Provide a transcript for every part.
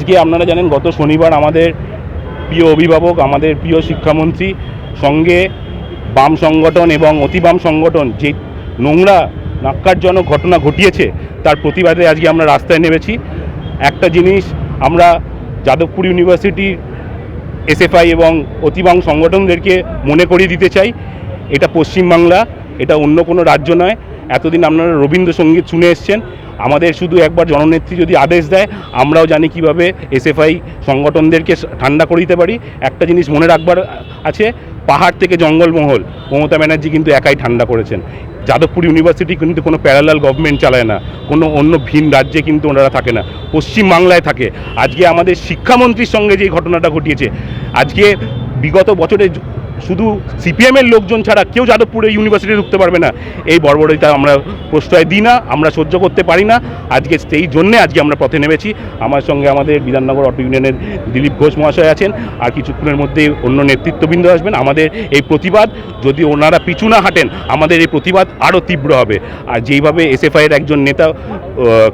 আজকে আপনারা জানেন গত শনিবার আমাদের প্রিয় অভিভাবক, আমাদের প্রিয় শিক্ষামন্ত্রী সঙ্গে বাম সংগঠন এবং অতি বাম সংগঠন যে নোংরা ন্যাক্কারজনক ঘটনা ঘটিয়েছে তার প্রতিবাদে আজকে আমরা রাস্তায় নেমেছি। একটা জিনিস আমরা যাদবপুর ইউনিভার্সিটির এসএফআই এবং অতি বাম সংগঠনদেরকে মনে করিয়ে দিতে চাই, এটা পশ্চিমবাংলা, এটা অন্য কোনো রাজ্য নয়। এতদিন আপনারা রবীন্দ্রসঙ্গীত শুনে এসছেন, আমাদের শুধু একবার জননেত্রী যদি আদেশ দেয় আমরাও জানি কিভাবে এসএফআই সংগঠনদেরকে ঠান্ডা করে দিতে পারি। একটা জিনিস মনে রাখবার আছে, পাহাড় থেকে জঙ্গলমহল মমতা ব্যানার্জি কিন্তু একাই ঠান্ডা করেছেন। যাদবপুর ইউনিভার্সিটি কিন্তু কোনো প্যারালাল গভর্নমেন্ট চালায় না, কোনো অন্য ভিন রাজ্যে কিন্তু ওনারা থাকে না, পশ্চিমবাংলায় থাকে। আজকে আমাদের শিক্ষামন্ত্রীর সঙ্গে যে ঘটনাটা ঘটিয়েছে, আজকে বিগত বছরে শুধু সিপিএমের লোকজন ছাড়া কেউ যাদবপুরে ইউনিভার্সিটি ঢুকতে পারবে না, এই বর্বরতা আমরা প্রশ্রয় দিই না, আমরা সহ্য করতে পারি না। আজকে সেই জন্যে আজকে আমরা পথে নেমেছি। আমার সঙ্গে আমাদের বিধাননগর অটো ইউনিয়নের দিলীপ ঘোষ মহাশয় আছেন, আর কিছুক্ষণের মধ্যে অন্য নেতৃত্ববৃন্দ আসবেন। আমাদের এই প্রতিবাদ, যদি ওনারা পিছু না হাঁটেন, আমাদের এই প্রতিবাদ আরও তীব্র হবে। আর যেইভাবে এসএফআইয়ের একজন নেতা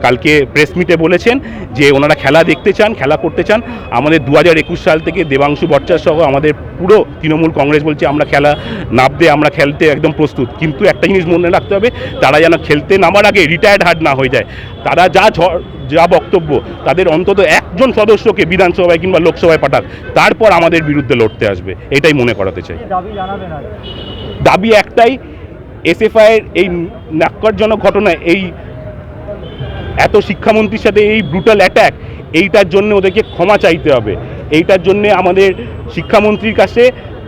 কালকে প্রেস মিটে বলেছেন যে ওনারা খেলা দেখতে চান, খেলা করতে চান, আমাদের 2021 সাল থেকে দেবাংশু ভট্টাচার্য সহ আমাদের পুরো তৃণমূল কংগ্রেস বলছে আমরা খেলা নামতে, আমরা খেলতে একদম প্রস্তুত। কিন্তু একটা জিনিস মনে রাখতে হবে, তারা যেন খেলতে নামার আগে রিটায়ার্ড হার্ড না হয়ে যায়। তারা যা বক্তব্য, তাদের অন্তত একজন সদস্যকে বিধানসভায় কিংবা লোকসভায় পাঠাক, তারপর আমাদের বিরুদ্ধে লড়তে আসবে, এটাই মনে করাতে চাই। দাবি একটাই, এসএফআইয়ের এই ন্যাক্কারজনক ঘটনা, এই এত শিক্ষামন্ত্রীর সাথে এই ব্রুটাল অ্যাট্যাক, এইটার জন্য ওদেরকে ক্ষমা চাইতে হবে। এইটার জন্যে আমাদের শিক্ষামন্ত্রীর কাছে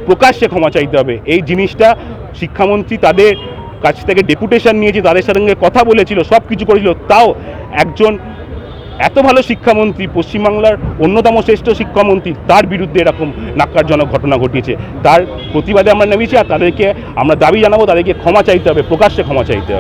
প্রকাশ্যে ক্ষমা চাইতে হবে। এই জিনিসটা শিক্ষামন্ত্রী তাদের কাছ থেকে ডেপুটেশন নিয়েছে, তাদের সঙ্গে কথা বলেছিল, সব কিছু করেছিল, তাও একজন এত ভালো শিক্ষামন্ত্রী, পশ্চিমবাংলার অন্যতম শ্রেষ্ঠ শিক্ষামন্ত্রী, তার বিরুদ্ধে এরকম ন্যাক্কারজনক ঘটনা ঘটিয়েছে। তার প্রতিবাদে আমরা নেমেছি, আর তাদেরকে আমরা দাবি জানাবো, তাদেরকে ক্ষমা চাইতে হবে, প্রকাশ্যে ক্ষমা চাইতে হবে।